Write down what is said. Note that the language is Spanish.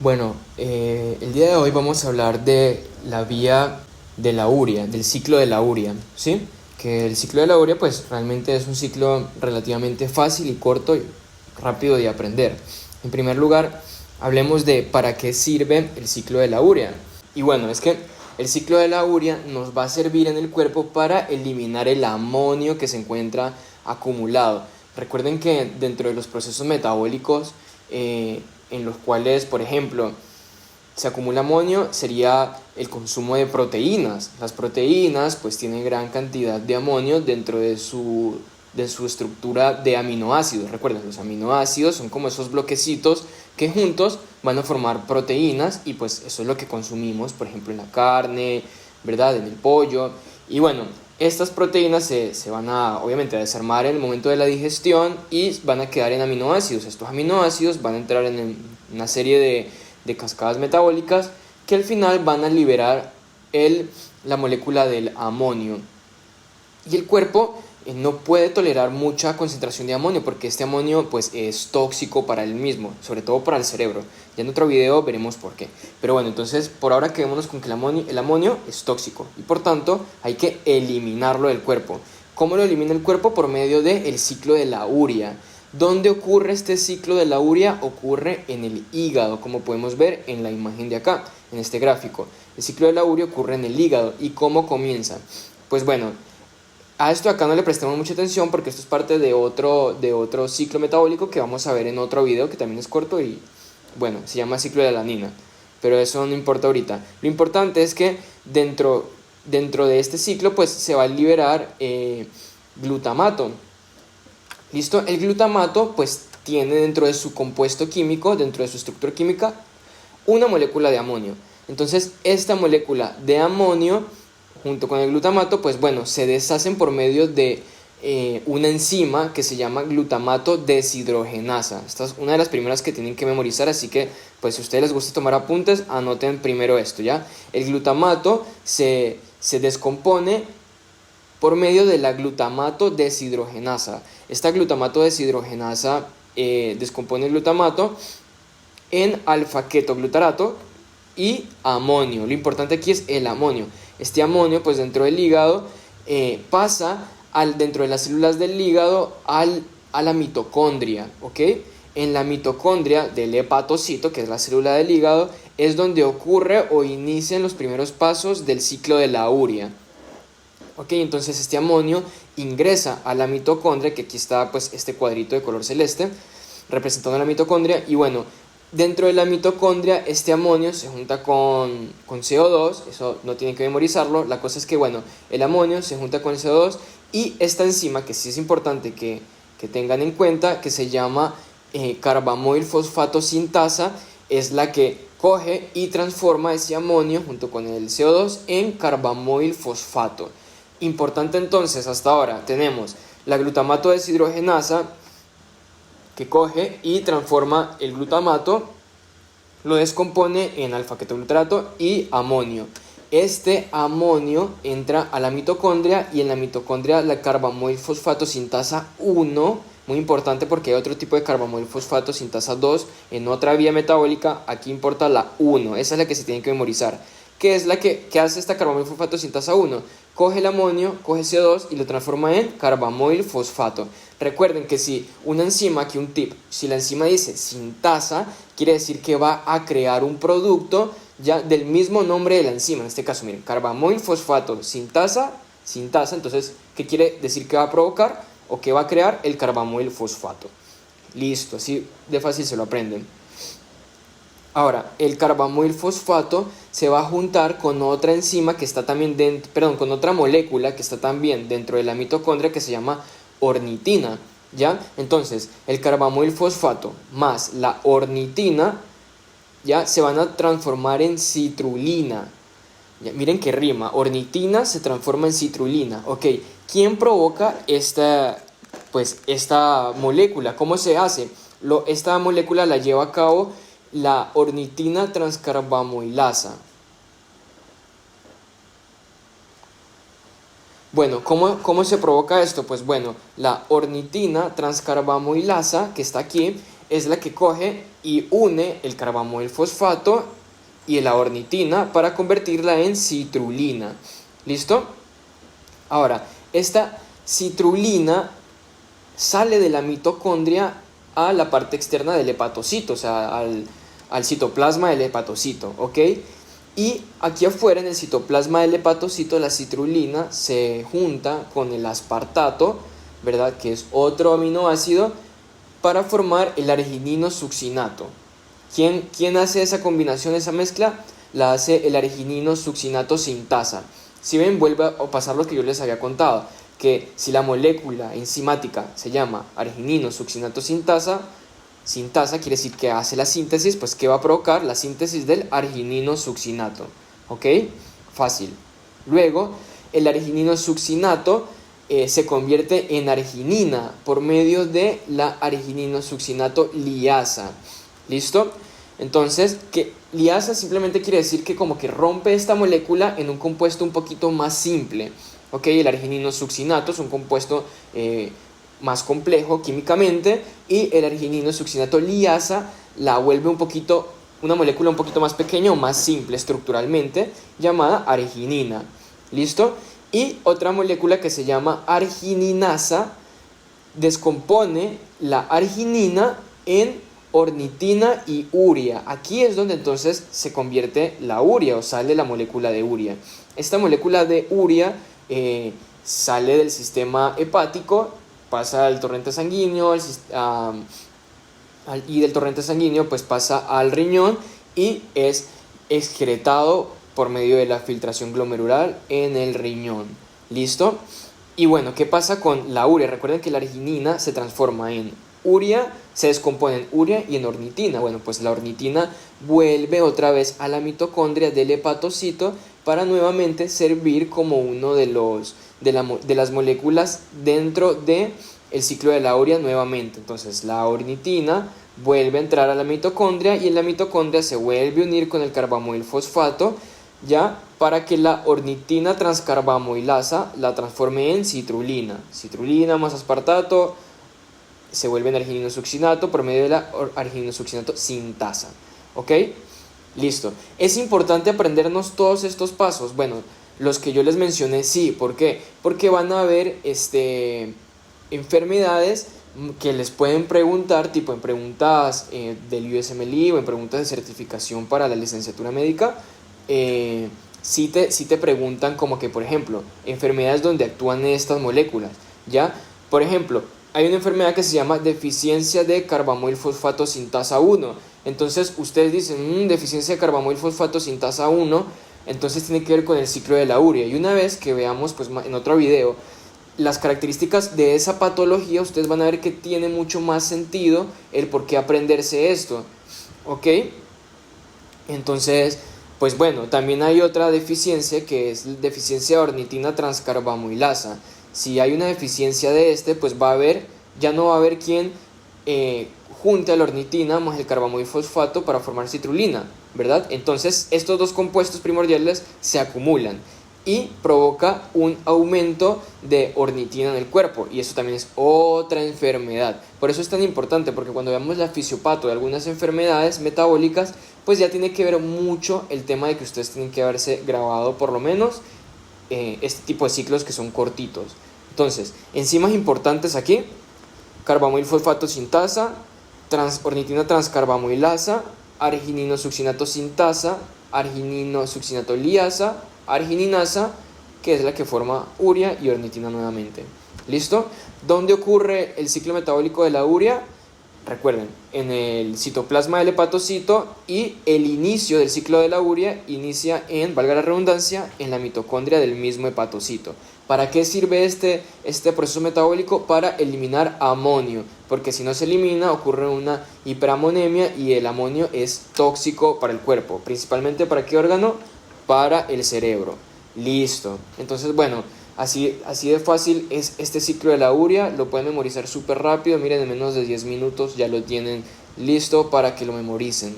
Bueno, el día de hoy vamos a hablar de la vía de la urea, del ciclo de la urea, ¿sí? Que el ciclo de la urea pues realmente es un ciclo relativamente fácil y corto y rápido de aprender. En primer lugar, hablemos de para qué sirve el ciclo de la urea. Y bueno, es que el ciclo de la urea nos va a servir en el cuerpo para eliminar el amonio que se encuentra acumulado. Recuerden que dentro de los procesos metabólicos, en los cuales, por ejemplo, se acumula amonio, sería el consumo de proteínas. Las proteínas pues tienen gran cantidad de amonio dentro de su estructura de aminoácidos. Recuerden, los aminoácidos son como esos bloquecitos que juntos van a formar proteínas y pues eso es lo que consumimos, por ejemplo, en la carne, ¿verdad? En el pollo. Y bueno, estas proteínas se van a, obviamente, a desarmar en el momento de la digestión y van a quedar en aminoácidos. Estos aminoácidos van a entrar en una serie de cascadas metabólicas que al final van a liberar la molécula del amonio. Y el cuerpo no puede tolerar mucha concentración de amonio porque este amonio pues es tóxico para él mismo, sobre todo para el cerebro. Ya en otro video veremos por qué. Pero bueno, entonces por ahora quedémonos con que el amonio es tóxico y por tanto hay que eliminarlo del cuerpo. ¿Cómo lo elimina el cuerpo? Por medio del ciclo de la urea. ¿Dónde ocurre este ciclo de la urea? Ocurre en el hígado, como podemos ver en la imagen de acá, en este gráfico. El ciclo de la urea ocurre en el hígado. ¿Y cómo comienza? Pues bueno, a esto acá no le prestamos mucha atención porque esto es parte de otro ciclo metabólico que vamos a ver en otro video que también es corto y bueno, se llama ciclo de alanina. Pero eso no importa ahorita. Lo importante es que dentro de este ciclo pues se va a liberar glutamato. ¿Listo? El glutamato pues tiene dentro de su compuesto químico, dentro de su estructura química, una molécula de amonio. Entonces esta molécula de amonio junto con el glutamato, pues bueno, se deshacen por medio de una enzima que se llama glutamato deshidrogenasa. Esta es una de las primeras que tienen que memorizar, así que pues si a ustedes les gusta tomar apuntes, anoten primero esto, ¿ya? El glutamato se descompone por medio de la glutamato deshidrogenasa. Esta glutamato deshidrogenasa descompone el glutamato en alfa-ketoglutarato y amonio. Lo importante aquí es el amonio. Este amonio, pues dentro del hígado, pasa dentro de las células del hígado a la mitocondria, ¿ok? En la mitocondria del hepatocito, que es la célula del hígado, es donde ocurre o inician los primeros pasos del ciclo de la urea. Ok, entonces este amonio ingresa a la mitocondria, que aquí está pues este cuadrito de color celeste, representando la mitocondria, y bueno, dentro de la mitocondria este amonio se junta con CO2, eso no tienen que memorizarlo, la cosa es que bueno, el amonio se junta con el CO2 y esta enzima, que sí es importante que tengan en cuenta, que se llama carbamoil fosfato sintasa, es la que coge y transforma ese amonio junto con el CO2 en carbamoil fosfato. Importante entonces, hasta ahora tenemos la glutamato deshidrogenasa que coge y transforma el glutamato, lo descompone en alfa-ketoglutarato y amonio. Este amonio entra a la mitocondria y en la mitocondria la carbamoil fosfato sintasa 1, muy importante porque hay otro tipo de carbamoil fosfato sintasa 2 en otra vía metabólica, aquí importa la 1, esa es la que se tiene que memorizar. ¿Qué es la que hace esta carbamoil fosfato sintasa 1? Coge el amonio, coge CO2 y lo transforma en carbamoil fosfato. Recuerden que si una enzima, aquí un tip, si la enzima dice sintasa, quiere decir que va a crear un producto ya del mismo nombre de la enzima. En este caso, miren, carbamoil fosfato sintasa, entonces, ¿qué quiere decir que va a provocar o que va a crear? El carbamoil fosfato. Listo, así de fácil se lo aprenden. Ahora, el carbamoil fosfato se va a juntar con otra enzima que está también con otra molécula que está también dentro de la mitocondria que se llama ornitina, ¿ya? Entonces, el carbamoil fosfato más la ornitina, ¿ya? Se van a transformar en citrulina. ¿Ya? Miren qué rima, ornitina se transforma en citrulina, ¿ok? ¿Quién provoca esta molécula? ¿Cómo se hace? Esta molécula la lleva a cabo la ornitina transcarbamoilasa. Bueno, ¿cómo se provoca esto? Pues bueno, la ornitina transcarbamoilasa, que está aquí, es la que coge y une el carbamoil fosfato y la ornitina para convertirla en citrulina. ¿Listo? Ahora, esta citrulina sale de la mitocondria a la parte externa del hepatocito, o sea, al citoplasma del hepatocito, ¿ok? Y aquí afuera, en el citoplasma del hepatocito, la citrulina se junta con el aspartato, ¿verdad? Que es otro aminoácido, para formar el arginino succinato. ¿Quién hace esa combinación, esa mezcla? La hace el arginino succinato sintasa. Si ven, vuelve a pasar lo que yo les había contado, que si la molécula enzimática se llama arginino succinato sintasa quiere decir que hace la síntesis, pues ¿qué va a provocar? La síntesis del arginino succinato. ¿Ok? Fácil. Luego, el arginino succinato se convierte en arginina por medio de la arginino succinato liasa. ¿Listo? Entonces, que liasa simplemente quiere decir que como que rompe esta molécula en un compuesto un poquito más simple. ¿Ok? El arginino succinato es un compuesto más complejo químicamente, y el arginino succinato liasa la vuelve una molécula un poquito más pequeña o más simple estructuralmente, llamada arginina. ¿Listo? Y otra molécula que se llama argininasa descompone la arginina en ornitina y urea. Aquí es donde entonces se convierte la urea, o sale la molécula de urea. Esta molécula de urea sale del sistema hepático, pasa al torrente sanguíneo, y del torrente sanguíneo pues pasa al riñón y es excretado por medio de la filtración glomerular en el riñón. ¿Listo? Y bueno, ¿qué pasa con la urea? Recuerden que la arginina se transforma en urea, se descompone en urea y en ornitina. Bueno, pues la ornitina vuelve otra vez a la mitocondria del hepatocito para nuevamente servir como uno de las moléculas dentro del ciclo de la urea nuevamente. Entonces la ornitina vuelve a entrar a la mitocondria y en la mitocondria se vuelve a unir con el carbamoil fosfato, ya, para que la ornitina transcarbamoilasa la transforme en citrulina. Citrulina más aspartato se vuelve en arginino succinato por medio de la arginino succinato sintasa. ¿Ok? Listo. Es importante aprendernos todos estos pasos. Bueno, los que yo les mencioné, sí. ¿Por qué? Porque van a haber enfermedades que les pueden preguntar, tipo en preguntas del USMLE o en preguntas de certificación para la licenciatura médica. Si te preguntan como que, por ejemplo, enfermedades donde actúan estas moléculas, ¿ya? Por ejemplo, hay una enfermedad que se llama deficiencia de carbamoil fosfato sintasa 1. Entonces, ustedes dicen, deficiencia de carbamoil fosfato sintasa 1, entonces tiene que ver con el ciclo de la urea. Y una vez que veamos, pues en otro video, las características de esa patología, ustedes van a ver que tiene mucho más sentido el por qué aprenderse esto. ¿Ok? Entonces, pues bueno, también hay otra deficiencia que es deficiencia de ornitina transcarbamoilasa. Si hay una deficiencia de pues ya no va a haber quien junte a la ornitina más el carbamoil fosfato para formar citrulina, ¿verdad? Entonces estos dos compuestos primordiales se acumulan y provoca un aumento de ornitina en el cuerpo, y eso también es otra enfermedad. Por eso es tan importante, porque cuando veamos la fisiopato de algunas enfermedades metabólicas, pues ya tiene que ver mucho el tema de que ustedes tienen que haberse grabado por lo menos este tipo de ciclos que son cortitos. Entonces, enzimas importantes aquí: carbamoil fosfato sintasa, ornitina transcarbamoilasa, arginino succinato sintasa, arginino succinato liasa, argininasa, que es la que forma urea y ornitina nuevamente. ¿Listo? ¿Dónde ocurre el ciclo metabólico de la urea? Recuerden, en el citoplasma del hepatocito, y el inicio del ciclo de la urea inicia valga la redundancia, en la mitocondria del mismo hepatocito. ¿Para qué sirve este proceso metabólico? Para eliminar amonio, porque si no se elimina ocurre una hiperamonemia y el amonio es tóxico para el cuerpo. ¿Principalmente para qué órgano? Para el cerebro. Listo. Entonces, bueno, así de fácil es este ciclo de la urea. Lo pueden memorizar súper rápido. Miren, en menos de 10 minutos ya lo tienen listo para que lo memoricen.